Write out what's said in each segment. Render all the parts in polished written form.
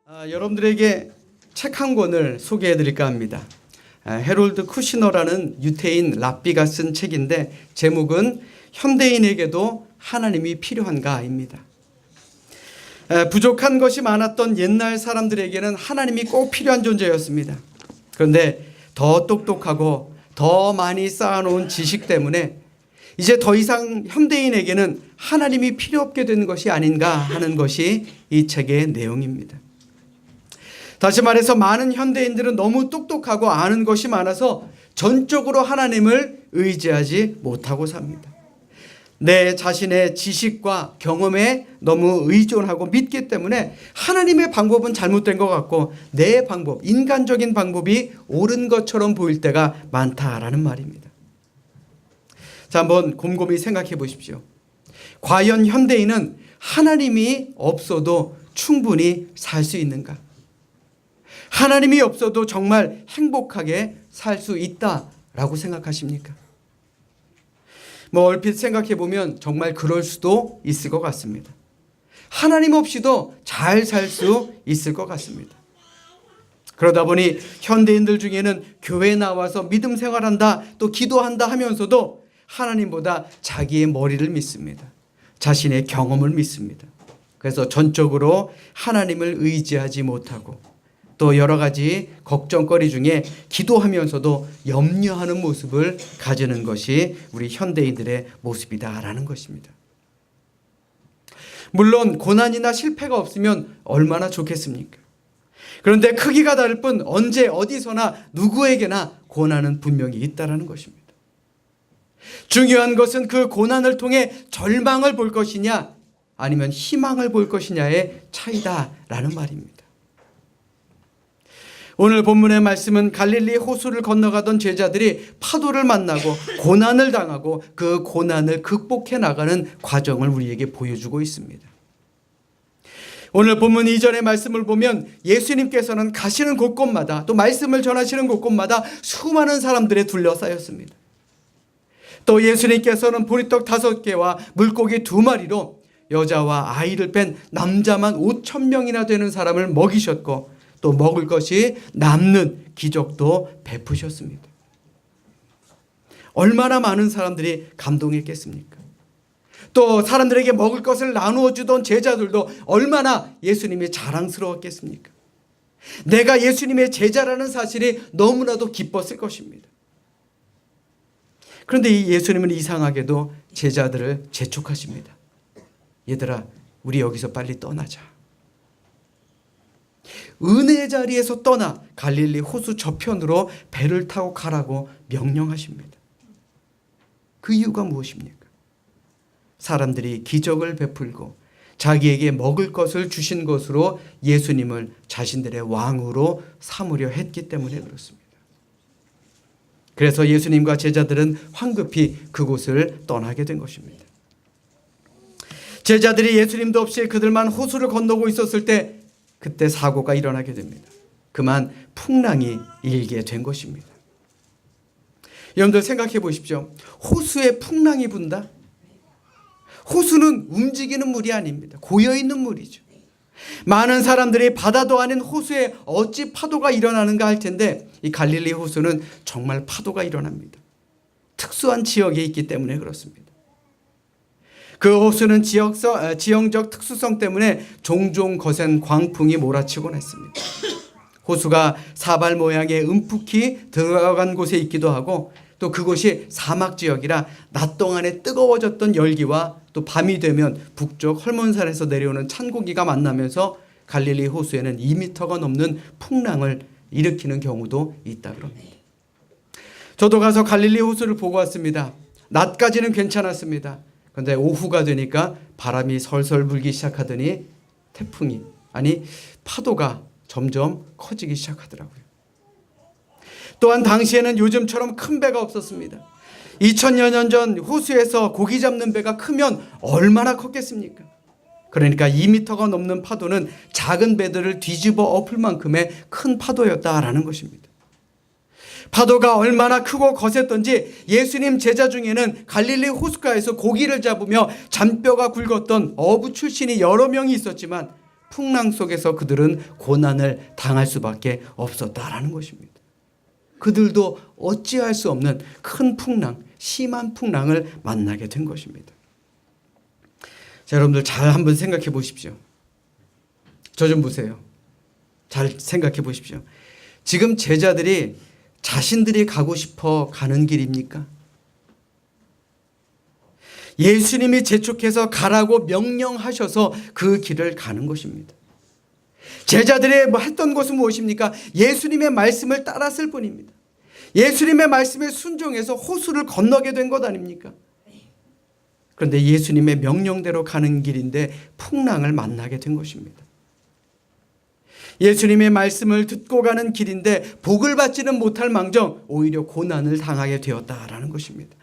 여러분들에게 책 한 권을 소개해 드릴까 합니다. 해롤드 쿠시너라는 유태인 랍비가 쓴 책인데 제목은 현대인에게도 하나님이 필요한가입니다. 부족한 것이 많았던 옛날 사람들에게는 하나님이 꼭 필요한 존재였습니다. 그런데 더 똑똑하고 더 많이 쌓아놓은 지식 때문에 이제 더 이상 현대인에게는 하나님이 필요 없게 된 것이 아닌가 하는 것이 이 책의 내용입니다. 다시 말해서 많은 현대인들은 너무 똑똑하고 아는 것이 많아서 전적으로 하나님을 의지하지 못하고 삽니다. 내 자신의 지식과 경험에 너무 의존하고 믿기 때문에 하나님의 방법은 잘못된 것 같고 내 방법, 인간적인 방법이 옳은 것처럼 보일 때가 많다라는 말입니다. 자, 한번 곰곰이 생각해 보십시오. 과연 현대인은 하나님이 없어도 충분히 살 수 있는가? 하나님이 없어도 정말 행복하게 살 수 있다라고 생각하십니까? 얼핏 생각해 보면 정말 그럴 수도 있을 것 같습니다. 하나님 없이도 잘 살 수 있을 것 같습니다. 그러다 보니 현대인들 중에는 교회에 나와서 믿음 생활한다, 또 기도한다 하면서도 하나님보다 자기의 머리를 믿습니다. 자신의 경험을 믿습니다. 그래서 전적으로 하나님을 의지하지 못하고 또 여러 가지 걱정거리 중에 기도하면서도 염려하는 모습을 가지는 것이 우리 현대인들의 모습이다라는 것입니다. 물론 고난이나 실패가 없으면 얼마나 좋겠습니까? 그런데 크기가 다를 뿐 언제 어디서나 누구에게나 고난은 분명히 있다라는 것입니다. 중요한 것은 그 고난을 통해 절망을 볼 것이냐 아니면 희망을 볼 것이냐의 차이다라는 말입니다. 오늘 본문의 말씀은 갈릴리 호수를 건너가던 제자들이 파도를 만나고 고난을 당하고 그 고난을 극복해 나가는 과정을 우리에게 보여주고 있습니다. 오늘 본문 이전의 말씀을 보면 예수님께서는 가시는 곳곳마다 또 말씀을 전하시는 곳곳마다 수많은 사람들에 둘러싸였습니다. 또 예수님께서는 보리떡 5개와 물고기 2마리로 여자와 아이를 뺀 남자만 5,000명이나 되는 사람을 먹이셨고 또 먹을 것이 남는 기적도 베푸셨습니다. 얼마나 많은 사람들이 감동했겠습니까? 또 사람들에게 먹을 것을 나누어 주던 제자들도 얼마나 예수님이 자랑스러웠겠습니까? 내가 예수님의 제자라는 사실이 너무나도 기뻤을 것입니다. 그런데 이 예수님은 이상하게도 제자들을 재촉하십니다. 얘들아, 우리 여기서 빨리 떠나자. 은혜의 자리에서 떠나 갈릴리 호수 저편으로 배를 타고 가라고 명령하십니다. 그 이유가 무엇입니까? 사람들이 기적을 베풀고 자기에게 먹을 것을 주신 것으로 예수님을 자신들의 왕으로 삼으려 했기 때문에 그렇습니다. 그래서 예수님과 제자들은 황급히 그곳을 떠나게 된 것입니다. 제자들이 예수님도 없이 그들만 호수를 건너고 있었을 때 그때 사고가 일어나게 됩니다. 그만 풍랑이 일게 된 것입니다. 여러분들 생각해 보십시오. 호수에 풍랑이 분다? 호수는 움직이는 물이 아닙니다. 고여있는 물이죠. 많은 사람들이 바다도 아닌 호수에 어찌 파도가 일어나는가 할 텐데 이 갈릴리 호수는 정말 파도가 일어납니다. 특수한 지역에 있기 때문에 그렇습니다. 그 호수는 지형적 특수성 때문에 종종 거센 광풍이 몰아치곤 했습니다. 호수가 사발 모양의 움푹이 들어간 곳에 있기도 하고 또 그곳이 사막 지역이라 낮 동안에 뜨거워졌던 열기와 또 밤이 되면 북쪽 헐몬산에서 내려오는 찬 공기가 만나면서 갈릴리 호수에는 2m가 넘는 풍랑을 일으키는 경우도 있다고 합니다. 저도 가서 갈릴리 호수를 보고 왔습니다. 낮까지는 괜찮았습니다. 그런데 오후가 되니까 바람이 설설 불기 시작하더니 파도가 점점 커지기 시작하더라고요. 또한 당시에는 요즘처럼 큰 배가 없었습니다. 2000여 년 전 호수에서 고기 잡는 배가 크면 얼마나 컸겠습니까? 그러니까 2m가 넘는 파도는 작은 배들을 뒤집어 엎을 만큼의 큰 파도였다라는 것입니다. 파도가 얼마나 크고 거셌던지 예수님 제자 중에는 갈릴리 호숫가에서 고기를 잡으며 잔뼈가 굵었던 어부 출신이 여러 명이 있었지만 풍랑 속에서 그들은 고난을 당할 수밖에 없었다라는 것입니다. 그들도 어찌할 수 없는 큰 풍랑, 심한 풍랑을 만나게 된 것입니다. 자, 여러분들 잘 한번 생각해 보십시오. 저 좀 보세요. 잘 생각해 보십시오. 지금 제자들이 자신들이 가고 싶어 가는 길입니까? 예수님이 재촉해서 가라고 명령하셔서 그 길을 가는 것입니다. 제자들이 했던 것은 무엇입니까? 예수님의 말씀을 따랐을 뿐입니다. 예수님의 말씀에 순종해서 호수를 건너게 된 것 아닙니까? 그런데 예수님의 명령대로 가는 길인데 풍랑을 만나게 된 것입니다. 예수님의 말씀을 듣고 가는 길인데 복을 받지는 못할 망정 오히려 고난을 당하게 되었다라는 것입니다.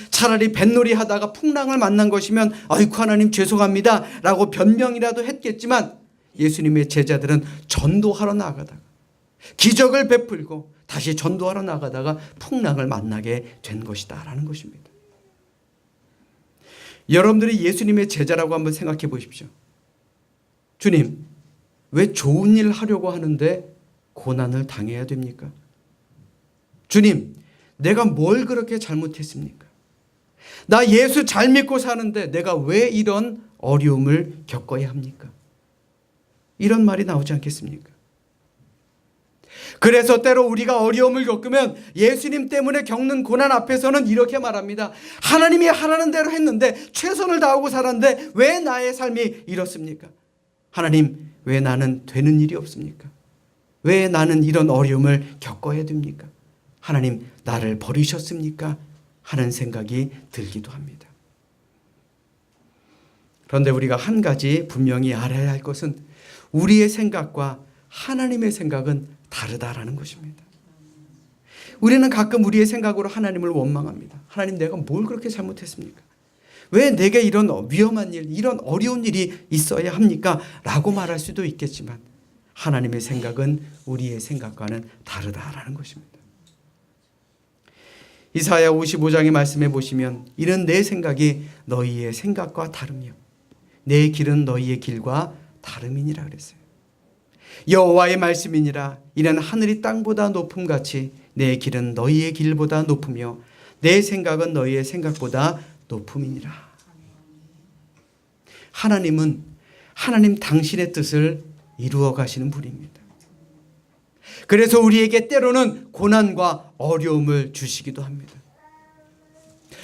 차라리 뱃놀이 하다가 풍랑을 만난 것이면 아이고 하나님 죄송합니다 라고 변명이라도 했겠지만 예수님의 제자들은 전도하러 나가다가 기적을 베풀고 다시 전도하러 나가다가 풍랑을 만나게 된 것이다 라는 것입니다. 여러분들이 예수님의 제자라고 한번 생각해 보십시오. 주님, 왜 좋은 일 하려고 하는데 고난을 당해야 됩니까? 주님, 내가 뭘 그렇게 잘못했습니까? 나 예수 잘 믿고 사는데 내가 왜 이런 어려움을 겪어야 합니까? 이런 말이 나오지 않겠습니까? 그래서 때로 우리가 어려움을 겪으면 예수님 때문에 겪는 고난 앞에서는 이렇게 말합니다. 하나님이 하라는 대로 했는데 최선을 다하고 살았는데 왜 나의 삶이 이렇습니까? 하나님, 왜 나는 되는 일이 없습니까? 왜 나는 이런 어려움을 겪어야 됩니까? 하나님, 나를 버리셨습니까? 하는 생각이 들기도 합니다. 그런데 우리가 한 가지 분명히 알아야 할 것은 우리의 생각과 하나님의 생각은 다르다라는 것입니다. 우리는 가끔 우리의 생각으로 하나님을 원망합니다. 하나님, 내가 뭘 그렇게 잘못했습니까? 왜 내게 이런 위험한 일, 이런 어려운 일이 있어야 합니까? 라고 말할 수도 있겠지만 하나님의 생각은 우리의 생각과는 다르다라는 것입니다. 이사야 55장의 말씀에 보시면 이는 내 생각이 너희의 생각과 다르며 내 길은 너희의 길과 다름이니라 그랬어요. 여호와의 말씀이니라. 이는 하늘이 땅보다 높음같이 내 길은 너희의 길보다 높으며 내 생각은 너희의 생각보다 높음이니라. 하나님은 하나님 당신의 뜻을 이루어 가시는 분입니다. 그래서 우리에게 때로는 고난과 어려움을 주시기도 합니다.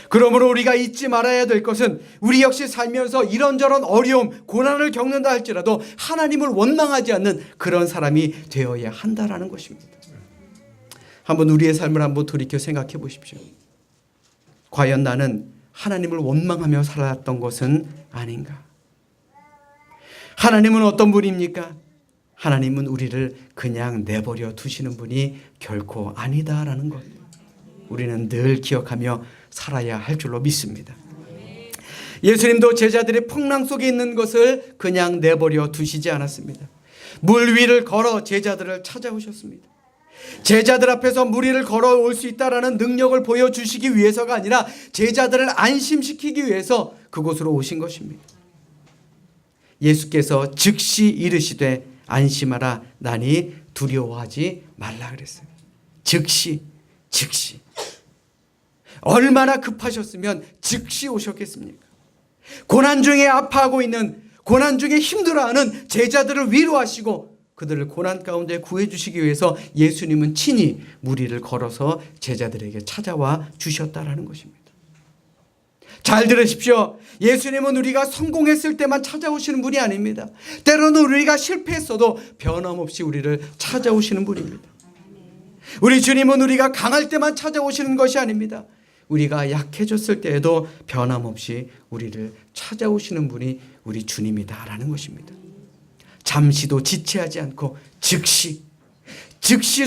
그러므로 우리가 잊지 말아야 될 것은 우리 역시 살면서 이런저런 어려움, 고난을 겪는다 할지라도 하나님을 원망하지 않는 그런 사람이 되어야 한다라는 것입니다. 한번 우리의 삶을 한번 돌이켜 생각해 보십시오. 과연 나는 하나님을 원망하며 살았던 것은 아닌가? 하나님은 어떤 분입니까? 하나님은 우리를 그냥 내버려 두시는 분이 결코 아니다라는 것, 우리는 늘 기억하며 살아야 할 줄로 믿습니다. 예수님도 제자들이 풍랑 속에 있는 것을 그냥 내버려 두시지 않았습니다. 물 위를 걸어 제자들을 찾아오셨습니다. 제자들 앞에서 물 위를 걸어올 수 있다라는 능력을 보여주시기 위해서가 아니라 제자들을 안심시키기 위해서 그곳으로 오신 것입니다. 예수께서 즉시 이르시되 안심하라, 나니 두려워하지 말라 그랬어요. 즉시. 얼마나 급하셨으면 즉시 오셨겠습니까? 고난 중에 아파하고 있는, 고난 중에 힘들어하는 제자들을 위로하시고 그들을 고난 가운데 구해주시기 위해서 예수님은 친히 물 위를 걸어서 제자들에게 찾아와 주셨다라는 것입니다. 잘 들으십시오. 예수님은 우리가 성공했을 때만 찾아오시는 분이 아닙니다. 때로는 우리가 실패했어도 변함없이 우리를 찾아오시는 분입니다. 우리 주님은 우리가 강할 때만 찾아오시는 것이 아닙니다. 우리가 약해졌을 때에도 변함없이 우리를 찾아오시는 분이 우리 주님이다라는 것입니다. 잠시도 지체하지 않고 즉시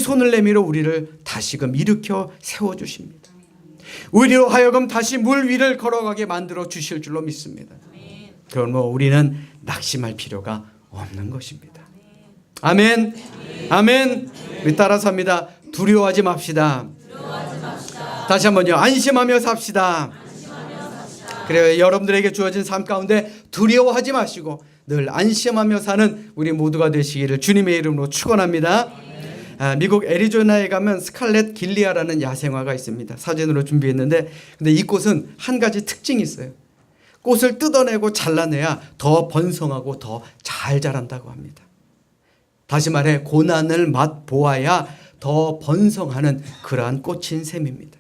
손을 내밀어 우리를 다시금 일으켜 세워주십니다. 우리로 하여금 다시 물 위를 걸어가게 만들어 주실 줄로 믿습니다. 그러므로 우리는 낙심할 필요가 없는 것입니다. 아멘. 아멘. 우리 따라서 합니다. 두려워하지 맙시다. 다시 한번요. 안심하며 삽시다. 그래요. 여러분들에게 주어진 삶 가운데 두려워하지 마시고 늘 안심하며 사는 우리 모두가 되시기를 주님의 이름으로 축원합니다. 미국 애리조나에 가면 스칼렛 길리아라는 야생화가 있습니다. 사진으로 준비했는데, 근데 이 꽃은 한 가지 특징이 있어요. 꽃을 뜯어내고 잘라내야 더 번성하고 더 잘 자란다고 합니다. 다시 말해 고난을 맛보아야 더 번성하는 그러한 꽃인 셈입니다.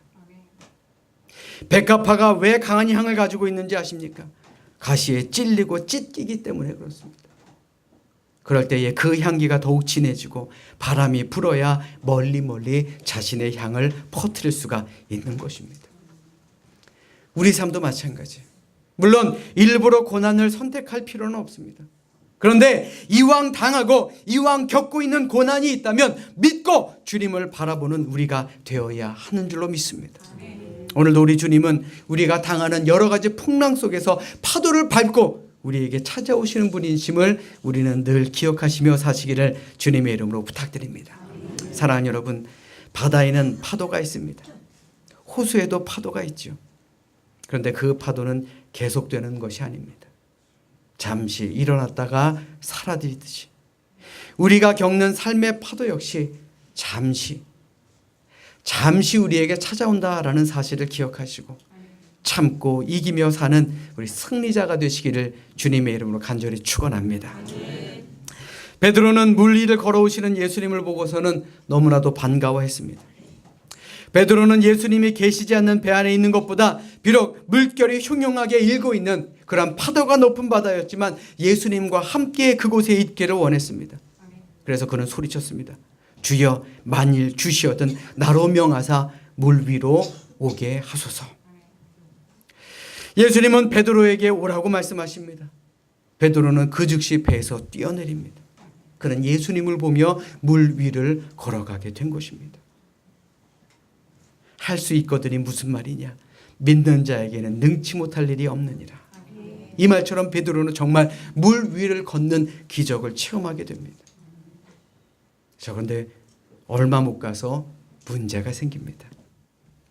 백합화가 왜 강한 향을 가지고 있는지 아십니까? 가시에 찔리고 찢기기 때문에 그렇습니다. 그럴 때에 그 향기가 더욱 진해지고 바람이 불어야 멀리 자신의 향을 퍼뜨릴 수가 있는 것입니다. 우리 삶도 마찬가지예요. 물론 일부러 고난을 선택할 필요는 없습니다. 그런데 이왕 당하고 이왕 겪고 있는 고난이 있다면 믿고 주님을 바라보는 우리가 되어야 하는 줄로 믿습니다. 오늘도 우리 주님은 우리가 당하는 여러 가지 풍랑 속에서 파도를 밟고 우리에게 찾아오시는 분이심을 우리는 늘 기억하시며 사시기를 주님의 이름으로 부탁드립니다. 사랑하는 여러분, 바다에는 파도가 있습니다. 호수에도 파도가 있죠. 그런데 그 파도는 계속되는 것이 아닙니다. 잠시 일어났다가 사라지듯이 우리가 겪는 삶의 파도 역시 잠시 우리에게 찾아온다라는 사실을 기억하시고 참고 이기며 사는 우리 승리자가 되시기를 주님의 이름으로 간절히 축원합니다. 베드로는 물 위를 걸어오시는 예수님을 보고서는 너무나도 반가워했습니다. 베드로는 예수님이 계시지 않는 배 안에 있는 것보다 비록 물결이 흉흉하게 일고 있는 그런 파도가 높은 바다였지만 예수님과 함께 그곳에 있기를 원했습니다. 그래서 그는 소리쳤습니다. 주여, 만일 주시어든 나로 명하사 물 위로 오게 하소서. 예수님은 베드로에게 오라고 말씀하십니다. 베드로는 그 즉시 배에서 뛰어내립니다. 그는 예수님을 보며 물 위를 걸어가게 된 것입니다. 할 수 있거든이 무슨 말이냐? 믿는 자에게는 능치 못할 일이 없느니라. 이 말처럼 베드로는 정말 물 위를 걷는 기적을 체험하게 됩니다. 그런데 얼마 못 가서 문제가 생깁니다.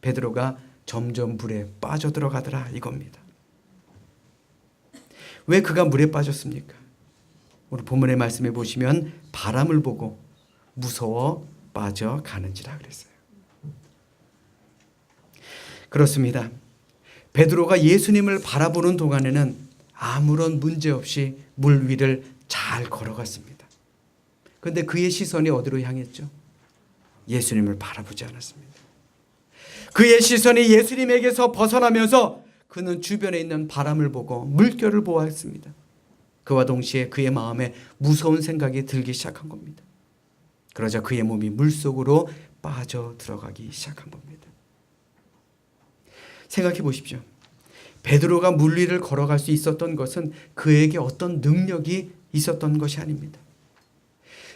베드로가 점점 물에 빠져들어가더라 이겁니다. 왜 그가 물에 빠졌습니까? 오늘 본문의 말씀에 보시면 바람을 보고 무서워 빠져가는지라 그랬어요. 그렇습니다. 베드로가 예수님을 바라보는 동안에는 아무런 문제 없이 물 위를 잘 걸어갔습니다. 그런데 그의 시선이 어디로 향했죠? 예수님을 바라보지 않았습니다. 그의 시선이 예수님에게서 벗어나면서 그는 주변에 있는 바람을 보고 물결을 보았습니다. 그와 동시에 그의 마음에 무서운 생각이 들기 시작한 겁니다. 그러자 그의 몸이 물속으로 빠져 들어가기 시작한 겁니다. 생각해 보십시오. 베드로가 물 위를 걸어갈 수 있었던 것은 그에게 어떤 능력이 있었던 것이 아닙니다.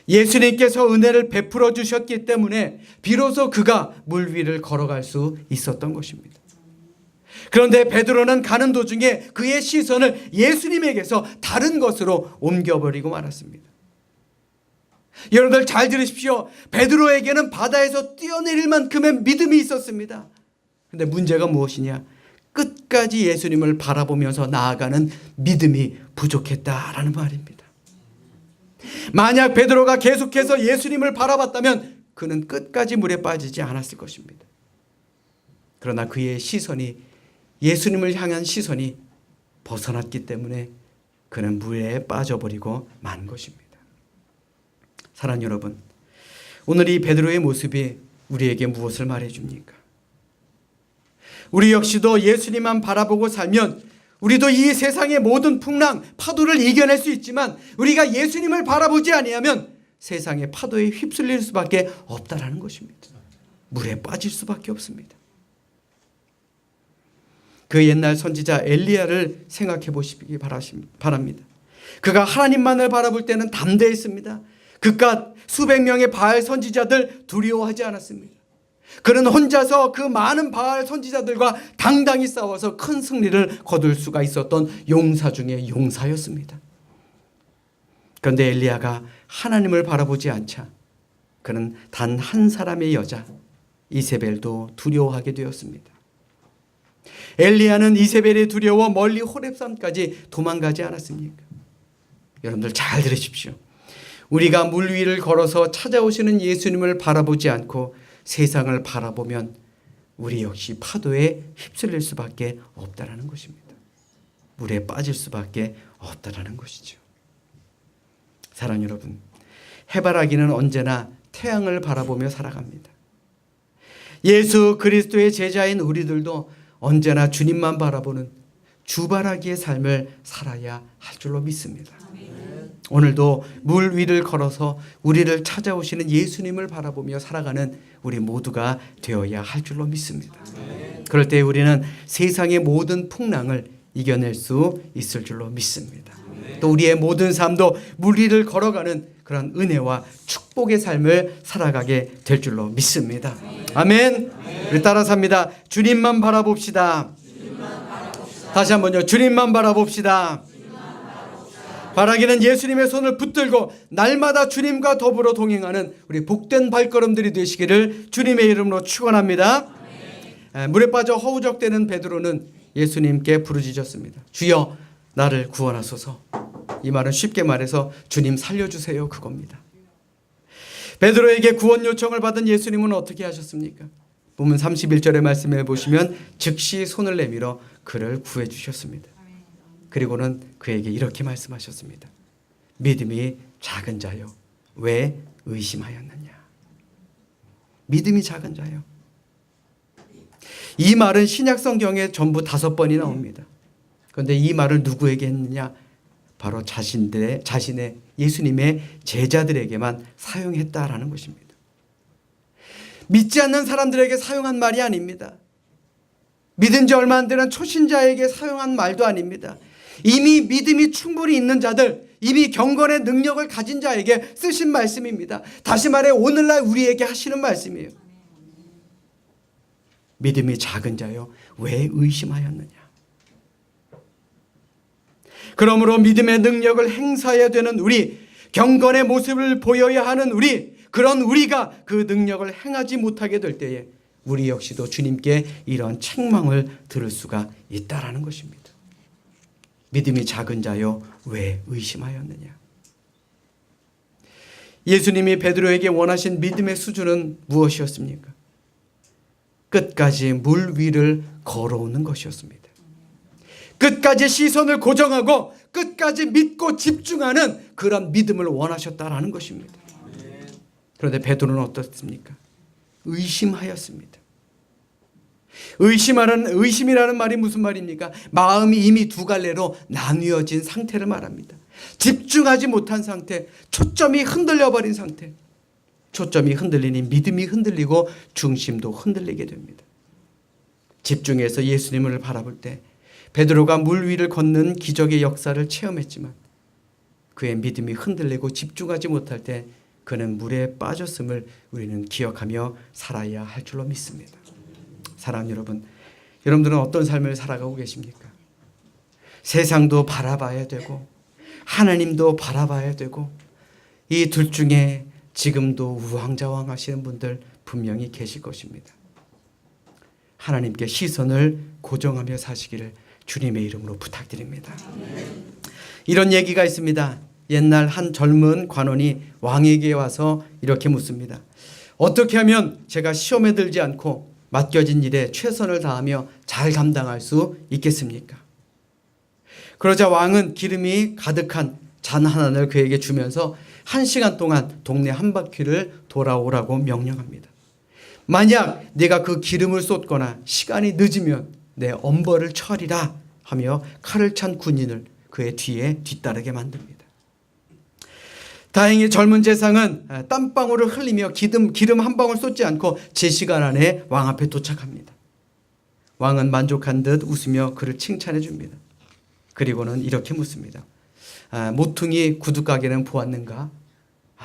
예수님께서 은혜를 베풀어 주셨기 때문에 비로소 그가 물 위를 걸어갈 수 있었던 것입니다. 그런데 베드로는 가는 도중에 그의 시선을 예수님에게서 다른 것으로 옮겨버리고 말았습니다. 여러분들 잘 들으십시오. 베드로에게는 바다에서 뛰어내릴 만큼의 믿음이 있었습니다. 그런데 문제가 무엇이냐? 끝까지 예수님을 바라보면서 나아가는 믿음이 부족했다라는 말입니다. 만약 베드로가 계속해서 예수님을 바라봤다면 그는 끝까지 물에 빠지지 않았을 것입니다. 그러나 그의 시선이 예수님을 향한 시선이 벗어났기 때문에 그는 물에 빠져버리고 만 것입니다. 사랑하는 여러분, 오늘 이 베드로의 모습이 우리에게 무엇을 말해줍니까? 우리 역시도 예수님만 바라보고 살면 우리도 이 세상의 모든 풍랑, 파도를 이겨낼 수 있지만 우리가 예수님을 바라보지 아니하면 세상의 파도에 휩쓸릴 수밖에 없다라는 것입니다. 물에 빠질 수밖에 없습니다. 그 옛날 선지자 엘리야를 생각해 보시기 바랍니다. 그가 하나님만을 바라볼 때는 담대했습니다. 그깟 수백 명의 바알 선지자들 두려워하지 않았습니다. 그는 혼자서 그 많은 바알 선지자들과 당당히 싸워서 큰 승리를 거둘 수가 있었던 용사 중에 용사였습니다. 그런데 엘리야가 하나님을 바라보지 않자 그는 단 한 사람의 여자 이세벨도 두려워하게 되었습니다. 엘리야는 이세벨이 두려워 멀리 호렙산까지 도망가지 않았습니까? 여러분들 잘 들으십시오. 우리가 물 위를 걸어서 찾아오시는 예수님을 바라보지 않고 세상을 바라보면 우리 역시 파도에 휩쓸릴 수밖에 없다라는 것입니다. 물에 빠질 수밖에 없다라는 것이죠. 사랑 여러분, 해바라기는 언제나 태양을 바라보며 살아갑니다. 예수 그리스도의 제자인 우리들도 언제나 주님만 바라보는 주바라기의 삶을 살아야 할 줄로 믿습니다. 오늘도 물 위를 걸어서 우리를 찾아오시는 예수님을 바라보며 살아가는 우리 모두가 되어야 할 줄로 믿습니다. 그럴 때 우리는 세상의 모든 풍랑을 이겨낼 수 있을 줄로 믿습니다. 또 우리의 모든 삶도 물 위를 걸어가는 그런 은혜와 축복의 삶을 살아가게 될 줄로 믿습니다. 아멘. 우리 따라서 합니다. 주님만 바라봅시다. 다시 한번요. 주님만 바라봅시다. 바라기는 예수님의 손을 붙들고 날마다 주님과 더불어 동행하는 우리 복된 발걸음들이 되시기를 주님의 이름으로 축원합니다. 물에 빠져 허우적대는 베드로는 예수님께 부르짖었습니다. 주여 나를 구원하소서. 이 말은 쉽게 말해서 주님 살려주세요 그겁니다. 베드로에게 구원 요청을 받은 예수님은 어떻게 하셨습니까? 본문 31절의 말씀을 보시면 즉시 손을 내밀어 그를 구해 주셨습니다. 그리고는 그에게 이렇게 말씀하셨습니다. 믿음이 작은 자요 왜 의심하였느냐. 믿음이 작은 자요. 이 말은 신약 성경에 전부 5번이 나옵니다. 그런데 이 말을 누구에게 했느냐? 바로 자신의 예수님의 제자들에게만 사용했다라는 것입니다. 믿지 않는 사람들에게 사용한 말이 아닙니다. 믿은 지 얼마 안 되는 초신자에게 사용한 말도 아닙니다. 이미 믿음이 충분히 있는 자들, 이미 경건의 능력을 가진 자에게 쓰신 말씀입니다. 다시 말해 오늘날 우리에게 하시는 말씀이에요. 믿음이 작은 자요 왜 의심하였느냐. 그러므로 믿음의 능력을 행사해야 되는 우리, 경건의 모습을 보여야 하는 우리, 그런 우리가 그 능력을 행하지 못하게 될 때에 우리 역시도 주님께 이런 책망을 들을 수가 있다라는 것입니다. 믿음이 작은 자요 왜 의심하였느냐. 예수님이 베드로에게 원하신 믿음의 수준은 무엇이었습니까? 끝까지 물 위를 걸어오는 것이었습니다. 끝까지 시선을 고정하고 끝까지 믿고 집중하는 그런 믿음을 원하셨다라는 것입니다. 그런데 베드로는 어떻습니까? 의심하였습니다. 의심이라는 말이 무슨 말입니까? 마음이 이미 두 갈래로 나뉘어진 상태를 말합니다. 집중하지 못한 상태, 초점이 흔들려버린 상태. 초점이 흔들리니 믿음이 흔들리고 중심도 흔들리게 됩니다. 집중해서 예수님을 바라볼 때 베드로가 물 위를 걷는 기적의 역사를 체험했지만 그의 믿음이 흔들리고 집중하지 못할 때 그는 물에 빠졌음을 우리는 기억하며 살아야 할 줄로 믿습니다. 사랑하는 여러분, 여러분들은 어떤 삶을 살아가고 계십니까? 세상도 바라봐야 되고 하나님도 바라봐야 되고 이 둘 중에 지금도 우왕좌왕하시는 분들 분명히 계실 것입니다. 하나님께 시선을 고정하며 사시기를 주님의 이름으로 부탁드립니다. 이런 얘기가 있습니다. 옛날 한 젊은 관원이 왕에게 와서 이렇게 묻습니다. 어떻게 하면 제가 시험에 들지 않고 맡겨진 일에 최선을 다하며 잘 감당할 수 있겠습니까? 그러자 왕은 기름이 가득한 잔 하나를 그에게 주면서 1시간 동안 동네 한 바퀴를 돌아오라고 명령합니다. 만약 내가 그 기름을 쏟거나 시간이 늦으면 내 엄벌을 처리라 하며 칼을 찬 군인을 그의 뒤에 뒤따르게 만듭니다. 다행히 젊은 제상은 땀방울을 흘리며 기름 한 방울 쏟지 않고 제 시간 안에 왕 앞에 도착합니다. 왕은 만족한 듯 웃으며 그를 칭찬해 줍니다. 그리고는 이렇게 묻습니다. 모퉁이 구두가게는 보았는가?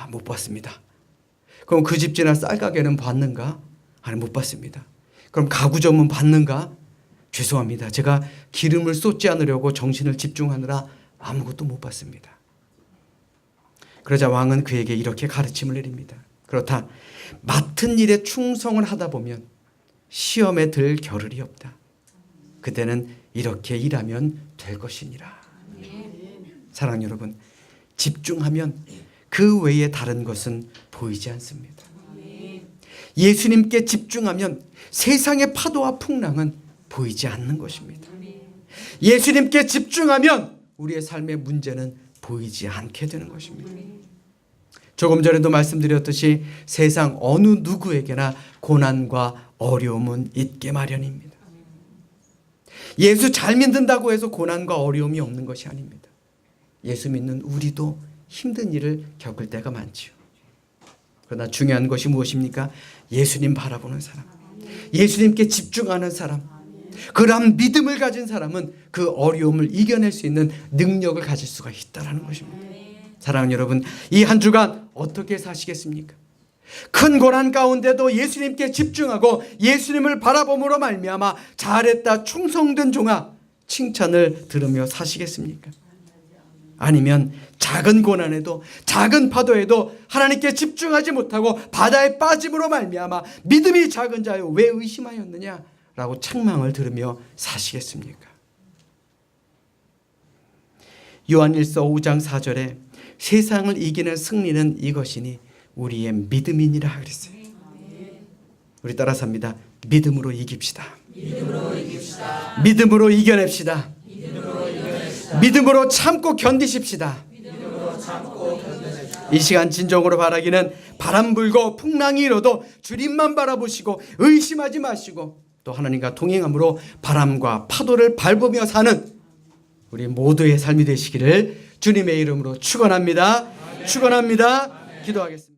못 봤습니다. 그럼 그 집 지나 쌀가게는 봤는가? 아니 못 봤습니다. 그럼 가구점은 봤는가? 죄송합니다. 제가 기름을 쏟지 않으려고 정신을 집중하느라 아무것도 못 봤습니다. 그러자 왕은 그에게 이렇게 가르침을 내립니다. 그렇다. 맡은 일에 충성을 하다 보면 시험에 들 겨를이 없다. 그때는 이렇게 일하면 될 것이니라. 사랑하는 여러분, 집중하면 그 외에 다른 것은 보이지 않습니다. 예수님께 집중하면 세상의 파도와 풍랑은 보이지 않는 것입니다. 예수님께 집중하면 우리의 삶의 문제는 보이지 않게 되는 것입니다. 조금 전에도 말씀드렸듯이 세상 어느 누구에게나 고난과 어려움은 있게 마련입니다. 예수 잘 믿는다고 해서 고난과 어려움이 없는 것이 아닙니다. 예수 믿는 우리도 힘든 일을 겪을 때가 많지요. 그러나 중요한 것이 무엇입니까? 예수님 바라보는 사람, 예수님께 집중하는 사람, 그러한 믿음을 가진 사람은 그 어려움을 이겨낼 수 있는 능력을 가질 수가 있다는 것입니다. 사랑하는 여러분, 이 한 주간 어떻게 사시겠습니까? 큰 고난 가운데도 예수님께 집중하고 예수님을 바라봄으로 말미암아 잘했다 충성된 종아 칭찬을 들으며 사시겠습니까? 아니면 작은 고난에도 작은 파도에도 하나님께 집중하지 못하고 바다에 빠짐으로 말미암아 믿음이 작은 자여 왜 의심하였느냐 라고 책망을 들으며 사시겠습니까? 요한일서 5장 4절에 세상을 이기는 승리는 이것이니 우리의 믿음이니라 그랬어요. 우리 따라서 합니다. 믿음으로 이깁시다. 믿음으로 이겨냅시다. 믿음으로 참고 견디십시다. 이 시간 진정으로 바라기는 바람 불고 풍랑이 일어도 주님만 바라보시고 의심하지 마시고 또 하나님과 동행함으로 바람과 파도를 밟으며 사는 우리 모두의 삶이 되시기를 주님의 이름으로 축원합니다. 축원합니다. 기도하겠습니다.